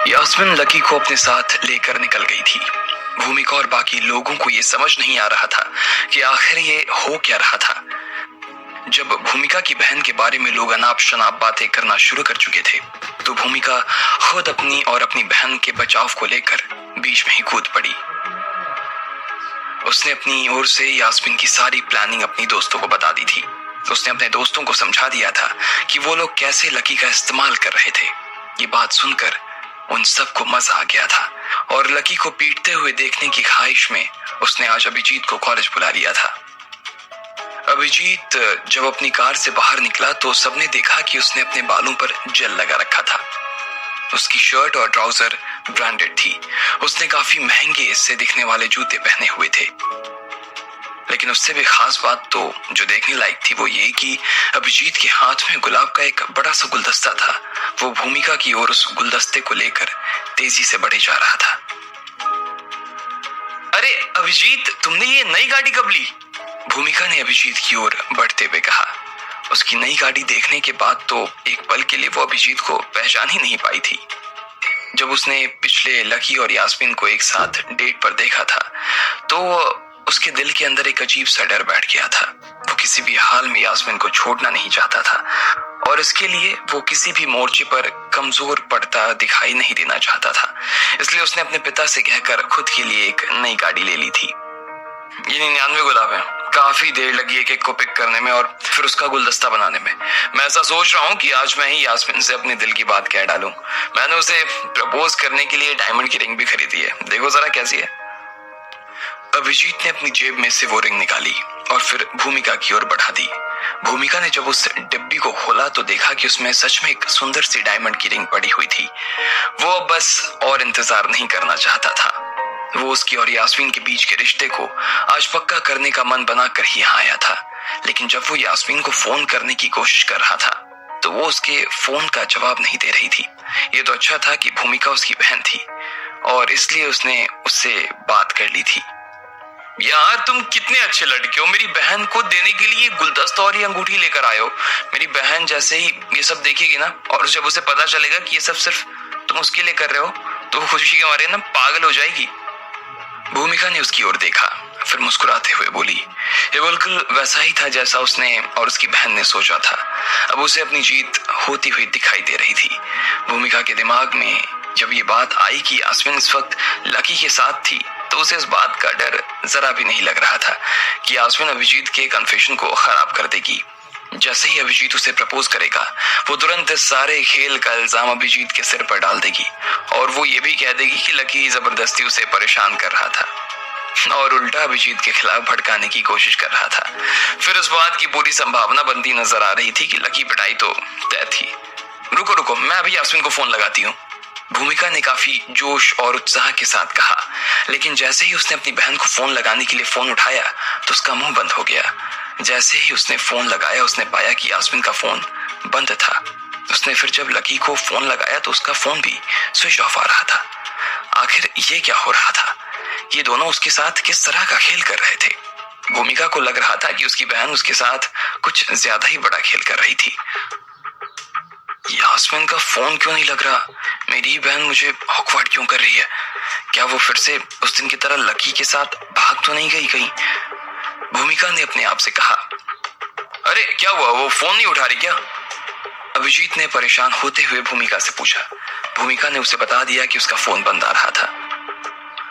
Yasmin lucky को अपने साथ लेकर निकल गई थी। भूमिका और बाकी लोगों को ये समझ नहीं आ रहा था कि आखिर ये हो क्या रहा था। जब भूमिका की बहन के बारे में लोग अनाप शनाप बातें करना शुरू कर चुके थे, तो भूमिका खुद अपनी और अपनी बहन के बचाव को लेकर बीच में ही कूद पड़ी। उसने अपनी ओर से यास्मिन की सारी प्लानिंग अपनी दोस्तों को बता दी थी। उसने अपने दोस्तों को समझा दिया था कि वो लोग कैसे लकी का इस्तेमाल कर रहे थे। ये बात सुनकर उन सबको मजा आ गया था और लकी को पीटते हुए देखने की ख्वाहिश में उसने आज अभिजीत को कॉलेज बुला लिया था। अभिजीत जब अपनी कार से बाहर निकला तो सबने देखा कि उसने अपने बालों पर जेल लगा रखा था। उसकी शर्ट और ट्राउजर ब्रांडेड थी। उसने काफी महंगे से दिखने वाले जूते पहने हुए थे। लेकिन उससे भी खास बात तो जो देखने लायक थी वो ये कि अभिजीत के हाथ में गुलाब का एक बड़ा सा गुलदस्ता था। वो भूमिका की ओर उस गुलदस्ते को लेकर तेजी से बढ़े जा रहा था। अरे अभिजीत, तुमने ये नई गाड़ी कब ली? भूमिका ने अभिजीत की ओर बढ़ते हुए कहा। उसकी नई गाड़ी देखने के बाद तो एक पल के लिए वो अभिजीत को पहचान ही नहीं पाई थी। जब उसने पिछले लकी और यास्मिन को एक साथ डेट पर देखा था तो उसके दिल के अंदर एक अजीब सा डर बैठ गया था। वो किसी भी हाल में यास्मिन को छोड़ना नहीं चाहता था और इसके लिए वो किसी भी मोर्चे पर कमजोर पड़ता दिखाई नहीं देना चाहता था। इसलिए उसने अपने पिता से कहकर खुद के लिए एक नई गाड़ी ले ली थी। ये 99 गुलाब है। काफी देर लगी एक एक को पिक करने में और फिर उसका गुलदस्ता बनाने में। मैं ऐसा सोच रहा हूँ कि आज मैं ही यास्मिन से अपने दिल की बात कह डालूं। मैंने उसे प्रपोज करने के लिए डायमंड की रिंग भी खरीदी है। देखो जरा कैसी है। अभिजीत ने अपनी जेब में से वो रिंग निकाली और फिर भूमिका की ओर बढ़ा दी। भूमिका ने जब उस डिब्बी को खोला तो देखा कि उसमें सच में एक सुंदर सी डायमंड की रिंग पड़ी हुई थी। वो अब बस और इंतजार नहीं करना चाहता था। वो उसकी और यास्मीन के बीच के रिश्ते को आज पक्का करने का मन बनाकर ही यहाँ आया था। लेकिन जब वो यास्मीन को फोन करने की कोशिश कर रहा था तो वो उसके फोन का जवाब नहीं दे रही थी। ये तो अच्छा था कि भूमिका उसकी बहन थी और इसलिए उसने उससे बात कर ली थी। यार तुम कितने अच्छे लड़के हो। मेरी बहन को देने के लिए गुलदस्ता और ये अंगूठी लेकर आए हो। मेरी बहन जैसे ही ये सब देखेगी ना और जब उसे पता चलेगा कि ये सब सिर्फ तुम उसके लिए कर रहे हो तो वो खुशी के मारे ना पागल हो जाएगी। भूमिका ने उसकी ओर देखा, फिर मुस्कुराते हुए बोली। ये बिल्कुल वैसा ही था जैसा उसने और उसकी बहन ने सोचा था। अब उसे अपनी जीत होती हुई दिखाई दे रही थी। भूमिका के दिमाग में जब ये बात आई कि यास्मिन इस वक्त लकी के साथ थी तो उसे इस बात का डर जरा भी नहीं लग रहा था कि यास्मिन अभिजीत के कन्फेशन को खराब कर देगी। जैसे ही अभिजीत उसे प्रपोज करेगा वो तुरंत सारे खेल का इल्जाम अभिजीत के सिर पर डाल देगी और वो ये भी कह देगी कि लकी जबरदस्ती उसे परेशान कर रहा था और उल्टा अभिजीत के खिलाफ भड़काने की कोशिश कर रहा था। फिर उस बात की पूरी संभावना बनती नजर आ रही थी कि लकी पिटाई तो तय थी। रुको रुको, मैं अभी यास्मिन को फोन लगाती हूँ। भूमिका ने काफी जोश और उत्साह के साथ कहा। लेकिन जैसे ही उसने अपनी बहन को फोन लगाने के लिए फोन उठाया तो उसका मुंह बंद हो गया। जैसे ही उसने फोन लगाया उसने पाया कि यास्मिन का फोन बंद था। उसने फिर जब लकी को फोन लगाया तो उसका फोन भी स्विच ऑफ आ रहा था। आखिर ये क्या हो रहा था? ये दोनों उसके साथ किस तरह का खेल कर रहे थे? भूमिका को लग रहा था कि उसकी बहन उसके साथ कुछ ज्यादा ही बड़ा खेल कर रही थी। यास्मिन का फोन क्यों नहीं लग रहा? मेरी बहन मुझे ऑकवर्ड क्यों कर रही है? क्या वो फिर से उस दिन की तरह लकी के साथ भाग तो नहीं गई कहीं? भूमिका ने अपने आप से कहा। अरे क्या हुआ, वो फोन नहीं उठा रही क्या? अभिजीत ने परेशान होते हुए भूमिका से पूछा। भूमिका ने उसे बता दिया कि उसका फोन बंद आ रहा था।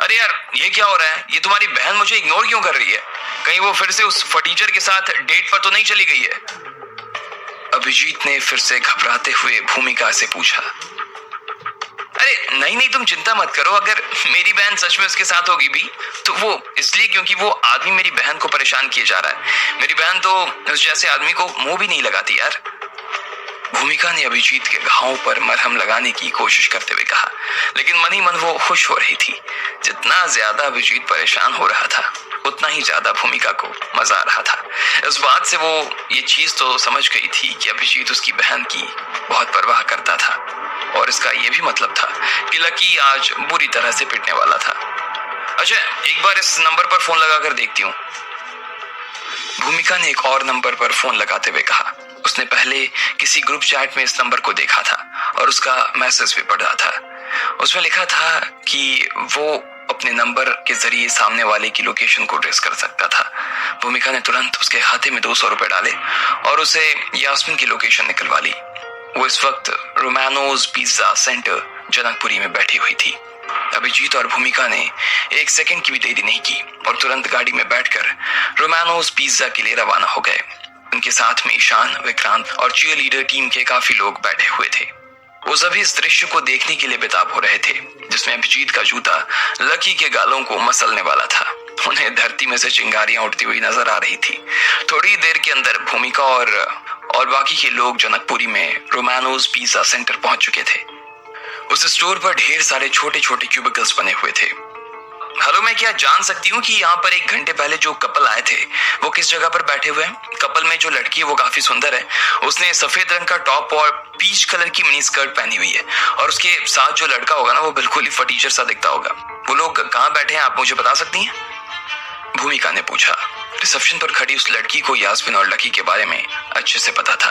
अरे यार ये क्या हो रहा है? ये तुम्हारी बहन मुझे इग्नोर क्यों कर रही है? कहीं वो फिर से उस फटीचर के साथ डेट पर तो नहीं चली गई है? अभिजीत ने फिर से घबराते हुए भूमिका से पूछा। अरे नहीं नहीं, तुम चिंता मत करो। अगर मेरी बहन सच में उसके साथ होगी भी तो वो इसलिए क्योंकि वो आदमी मेरी बहन को परेशान किए जा रहा है। मेरी बहन तो उस जैसे आदमी को मुंह भी नहीं लगाती यार। भूमिका ने अभिजीत के घावों पर मरहम लगाने की कोशिश करते हुए कहा। लेकिन मन ही मन वो खुश हो रही थी। जितना ज्यादा अभिजीत परेशान हो रहा था उतना ही ज्यादा भूमिका को मजा आ रहा था। इस बात से वो ये चीज तो समझ गई थी कि अभिजीत उसकी बहन की बहुत परवाह करता था और इसका ये भी मतलब था कि लकी आज बुरी तरह से पिटने वाला था। अच्छा एक बार इस नंबर पर फोन लगाकर देखती हूँ। भूमिका ने एक और नंबर पर फोन लगाते हुए कहा। उसने पहले किसी ग्रुप चैट में इस नंबर को देखा था और उसका मैसेज भी पढ़ा था। उसमें लिखा था कि वो अपने नंबर के जरिए सामने वाले की लोकेशन को ट्रेस कर सकता था। भूमिका ने तुरंत उसके खाते में 200 रुपए डाले और उसे यास्मीन की लोकेशन निकलवा ली। वो इस वक्त रोमानोज पिज्जा सेंटर जनकपुरी में बैठी हुई थी। अभिजीत और भूमिका ने 1 सेकंड की भी देरी नहीं की और तुरंत गाड़ी में बैठकर रोमानोज पिज्जा के लिए रवाना हो गए। उनके साथ में ईशान, विक्रांत और चीयर लीडर टीम के काफी लोग बैठे हुए थे। वो सभी इस दृश्य को देखने के लिए बेताब हो रहे थे, जिसमें अभिजीत का जूता लकी के गालों को मसलने वाला था। उन्हें धरती में से चिंगारियां उठती हुई नजर आ रही थी। थोड़ी देर के अंदर भूमिका और बाकी के लोग जनकपुरी में रोमानोज पिज्जा सेंटर पहुंच चुके थे। उस स्टोर पर ढेर सारे छोटे छोटे क्यूबिकल्स बने हुए थे। हेलो, मैं क्या जान सकती हूँ कि यहाँ पर 1 घंटे पहले जो कपल आए थे वो किस जगह पर बैठे हुए हैं? कपल में जो लड़की है वो काफी सुंदर है। उसने सफेद रंग का टॉप और पीच कलर की मिनी स्कर्ट पहनी हुई है और उसके साथ जो लड़का होगा ना वो बिल्कुल ही फटीचर सा दिखता होगा। वो लोग कहाँ बैठे हैं, आप मुझे बता सकती हैं? भूमिका ने पूछा। रिसेप्शन पर खड़ी उस लड़की को यास्मीन और लकी के बारे में अच्छे से पता था,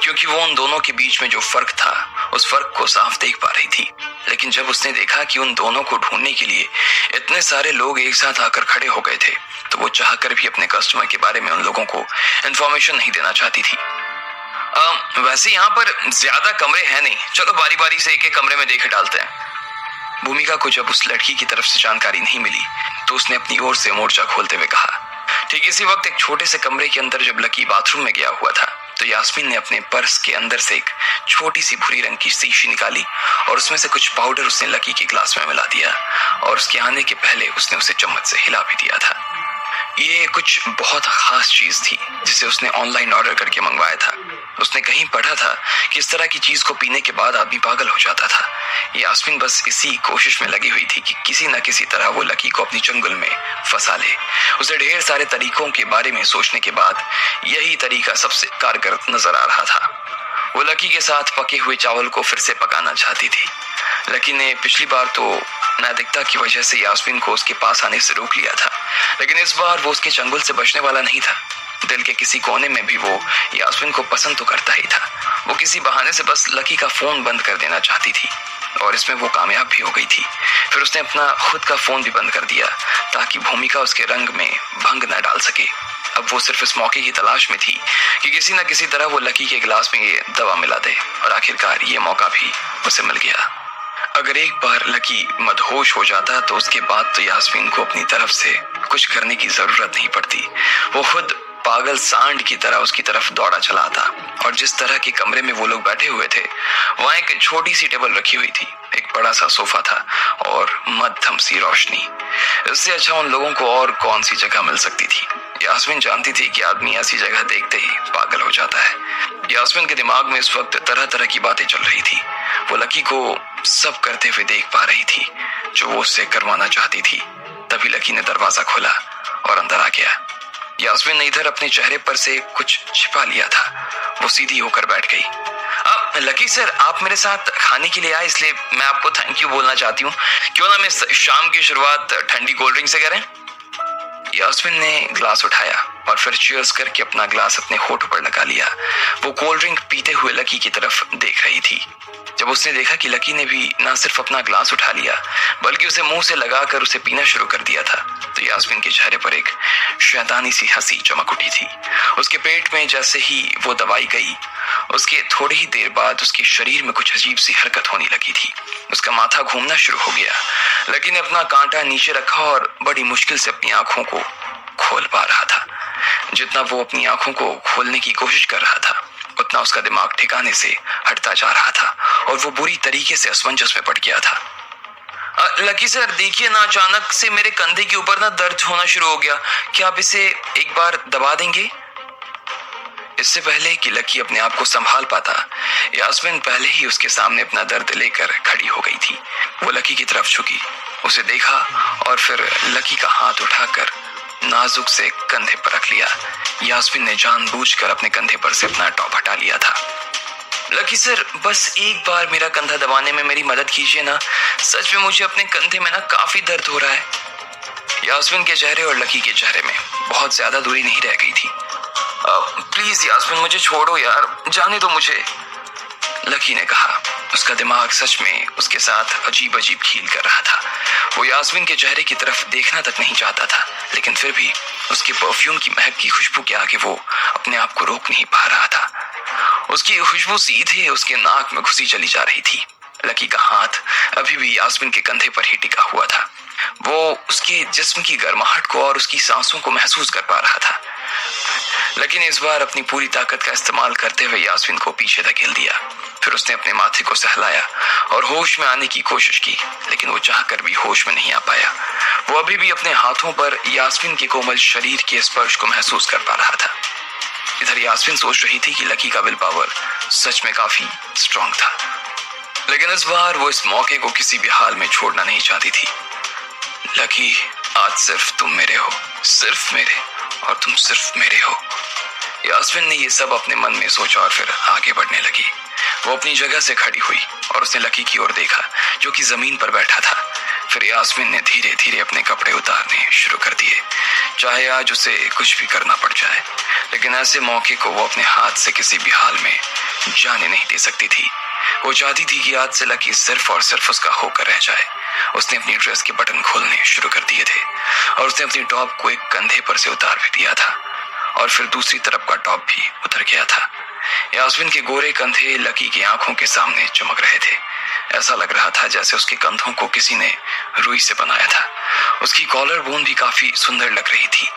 क्योंकि वो उन दोनों के बीच में जो फर्क था उस फर्क को साफ देख पा रही थी। लेकिन जब उसने देखा कि उन दोनों को ढूंढने के लिए इतने सारे लोग एक साथ आकर खड़े हो गए थे, तो वो चाहकर भी अपने कस्टमर के बारे में उन लोगों को इन्फॉर्मेशन नहीं देना चाहती थी। वैसे यहाँ पर ज्यादा कमरे हैं नहीं, चलो बारी बारी से एक एक कमरे में देखे डालते हैं। भूमिका को जब उस लड़की की तरफ से जानकारी नहीं मिली तो उसने अपनी ओर से मोर्चा खोलते हुए कहा। ठीक इसी वक्त एक छोटे से कमरे के अंदर जब लकी बाथरूम में गया हुआ था तो यास्मीन ने अपने पर्स के अंदर से एक छोटी सी भूरी रंग की शीशी निकाली और उसमें से कुछ पाउडर उसने लकी के ग्लास में मिला दिया और उसके आने के पहले उसने उसे चम्मच से हिला भी दिया था। ये कुछ बहुत खास चीज थी जिसे उसने ऑनलाइन ऑर्डर करके मंगवाया था। उसने कहीं पढ़ा था कि इस तरह की चीज को पीने के बाद आदमी पागल हो जाता था। यास्मीन बस इसी कोशिश में लगी हुई थी कि किसी न किसी तरह वो लकी को अपनी चंगुल में फंसा ले। उसे ढेर सारे तरीकों के बारे में सोचने के बाद यही तरीका सबसे कारगर नजर आ रहा था। वो लकी के साथ पके हुए चावल को फिर से पकाना चाहती थी। लकी ने पिछली बार तो नैतिकता की वजह से यास्मीन को उसके पास आने से रोक लिया था, लेकिन इस बार वो उसके चंगुल से बचने वाला नहीं था। दिल के किसी कोने में भी वो यास्मीन को पसंद तो करता ही था। वो किसी बहाने से बस लकी का फोन बंद कर देना चाहती थी और इसमें वो कामयाब भी हो गई थी। फिर उसने अपना खुद का फोन भी बंद कर दिया ताकि भूमिका उसके रंग में भंग न डाल सके। अब वो सिर्फ इस मौके की तलाश में थी कि किसी न किसी तरह वो लकी के गिलास में ये दवा मिला दे और आखिरकार ये मौका भी उसे मिल गया। अगर एक बार लकी मदहोश हो जाता तो उसके बाद तो यास्मीन को अपनी तरफ से कुछ करने की जरूरत नहीं पड़ती। वो खुद पागल सांड की तरह उसकी तरफ दौड़ा चला आता। और जिस तरह के कमरे में वो लोग बैठे हुए थे वहां एक छोटी सी टेबल रखी हुई थी, एक बड़ा सा सोफा था और मध्यम सी रोशनी। इससे अच्छा उन लोगों को और कौन सी जगह मिल सकती थी। यास्मीन जानती थी कि आदमी ऐसी जगह देखते ही पागल हो जाता है। यास्मीन के दिमाग में इस वक्त तरह तरह की बातें चल रही थी। वो लकी को सब करते हुए देख पा रही थी जो वो उससे करवाना चाहती थी। तभी लकी ने दरवाजा खोला और अंदर आ गया। यास्मीन ने इधर अपने चेहरे पर से कुछ छिपा लिया था। वो सीधी होकर बैठ गई। अब लकी सर, आप मेरे साथ खाने के लिए आए इसलिए मैं आपको थैंक यू बोलना चाहती हूँ। क्यों ना मैं शाम की शुरुआत ठंडी कोल्ड ड्रिंक से करें? यास्मीन ने ग्लास उठाया और फिर चीयर्स करके अपना ग्लास अपने होठ पर लगा लिया। वो कोल्ड ड्रिंक पीते हुए लकी की तरफ देख रही थी। जब उसने देखा कि लकी ने भी ना सिर्फ अपना ग्लास उठा लिया बल्कि उसे मुंह से लगाकर उसे पीना शुरू कर दिया था तो यास्मीन के चेहरे पर एक शैतानी सी हंसी चमक उठी थी। उसके पेट में जैसे ही वो दवाई गई उसके थोड़ी ही देर बाद उसके शरीर में कुछ अजीब सी हरकत होने लगी थी। उसका माथा घूमना शुरू हो गया। लकी ने अपना कांटा नीचे रखा और बड़ी मुश्किल से अपनी आंखों को खोल पा रहा था। जितना वो अपनी आंखों को खोलने की कोशिश कर रहा था उतना उसका दिमाग ठिकाने से हटता जा रहा था और वो बुरी तरीके से असमंजस में पड़ गया था। लकी सर, देखिए ना, अचानक से मेरे कंधे के ऊपर ना दर्द होना शुरू हो गया। क्या आप इसे एक बार दबा देंगे? इससे पहले कि लकी अपने आप को संभाल पाता यास्मीन पहले ही उसके सामने अपना दर्द लेकर खड़ी हो गई थी। वो लकी की तरफ झुकी, उसे देखा और फिर लकी का हाथ उठाकर नाजुक से कंधे पर रख लिया। यास्मीन ने जानबूझकर अपने कंधे पर से अपना टॉप हटा लिया था। लकी सर, बस एक बार मेरा कंधा दबाने में मेरी मदद कीजिए ना। सच में मुझे अपने कंधे में ना काफी दर्द हो रहा है। यास्मीन के चेहरे और लकी के चेहरे में बहुत ज्यादा दूरी नहीं रह गई थी। प्लीज यास्मीन, मुझे छोड़ो यार, जाने दो मुझे, लकी ने कहा। उसका दिमाग सच में उसके साथ अजीब अजीब खेल कर रहा था। वो यास्मीन के चेहरे की तरफ देखना तक नहीं चाहता था, लेकिन फिर भी उसके परफ्यूम की महक की खुशबू के आगे वो अपने आप को रोक नहीं पा रहा था। उसकी खुशबू सीधे उसके नाक में घुसी चली जा रही थी। लकी का हाथ अभी भी यास्मीन के कंधे पर ही टिका हुआ था। वो उसके जिस्म की गर्माहट को और उसकी सांसों को महसूस कर पा रहा था। लकी ने इस बार अपनी पूरी ताकत का इस्तेमाल करते हुए यास्मीन को पीछे धकेल दिया। फिर उसने अपने माथे को सहलाया और होश में आने की कोशिश की, लेकिन वो चाहकर भी होश में नहीं आ पाया। वो अभी भी अपने हाथों पर यास्मीन के कोमल शरीर के स्पर्श को महसूस कर पा रहा था। इधर यास्मीन सोच रही थी कि लकी का विल पावर सच में काफी स्ट्रांग था, लेकिन इस बार वो इस मौके को किसी भी हाल में छोड़ना नहीं चाहती थी। लकी, आज सिर्फ तुम मेरे हो, सिर्फ मेरे, और तुम सिर्फ मेरे हो। यास्मीन ने ये सब अपने मन में सोचा और फिर आगे बढ़ने लगी। वो अपनी जगह से खड़ी हुई और उसने लकी की ओर देखा, जो कि जमीन पर बैठा था। फिर यास्मीन ने धीरे धीरे अपने कपड़े उतारने शुरू कर दिए, चाहे आज उसे कुछ भी करना पड़ जाए। लेकिन ऐसे मौके को वो अपने हाथ से किसी भी हाल में जाने नहीं दे सकती थी। वो चाहती थी कि आज से लकी सिर्फ और सिर्फ उसका होकर रह जाए। उसने अपनी ड्रेस के बटन खोलने शुरू कर दिए थे और उसने अपनी टॉप को एक कंधे पर से उतार भी दिया था और फिर दूसरी तरफ का टॉप भी उतर गया था। यास्मीन के गोरे कंधे लकी की आंखों के सामने चमक रहे थे। ऐसा लग रहा था जैसे उसके कंधों को किसी ने रुई से बनाया था। उसकी कॉलर बोन भी काफी सुंदर लग रही थी।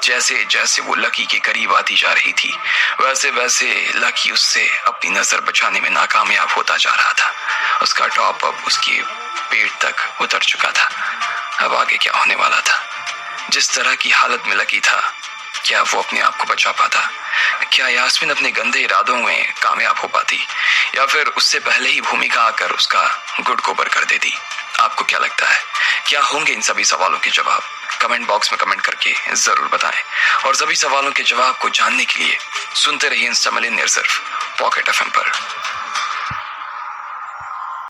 जैसे जैसे वो लकी के करीब आती जा रही थी, वैसे वैसे लकी उससे अपनी नजर बचाने में नाकामयाब होता जा रहा था। उसका टॉप अब उसके पेट तक उतर चुका था। अब आगे क्या होने वाला था? जिस तरह की हालत में लकी था, क्या वो अपने आप को बचा पाता? क्या यास्मीन अपने गंदे इरादों में कामयाब हो पाती, या फिर उससे पहले ही भूमिका आकर उसका गुड गोबर कर देती? आपको क्या लगता है, क्या होंगे इन सभी सवालों के जवाब? कमेंट बॉक्स में कमेंट करके जरूर बताएं। और सभी सवालों के जवाब को जानने के लिए सुनते रहिए इंस्टा मिलियनेयर सिर्फ पॉकेट एफएम पर।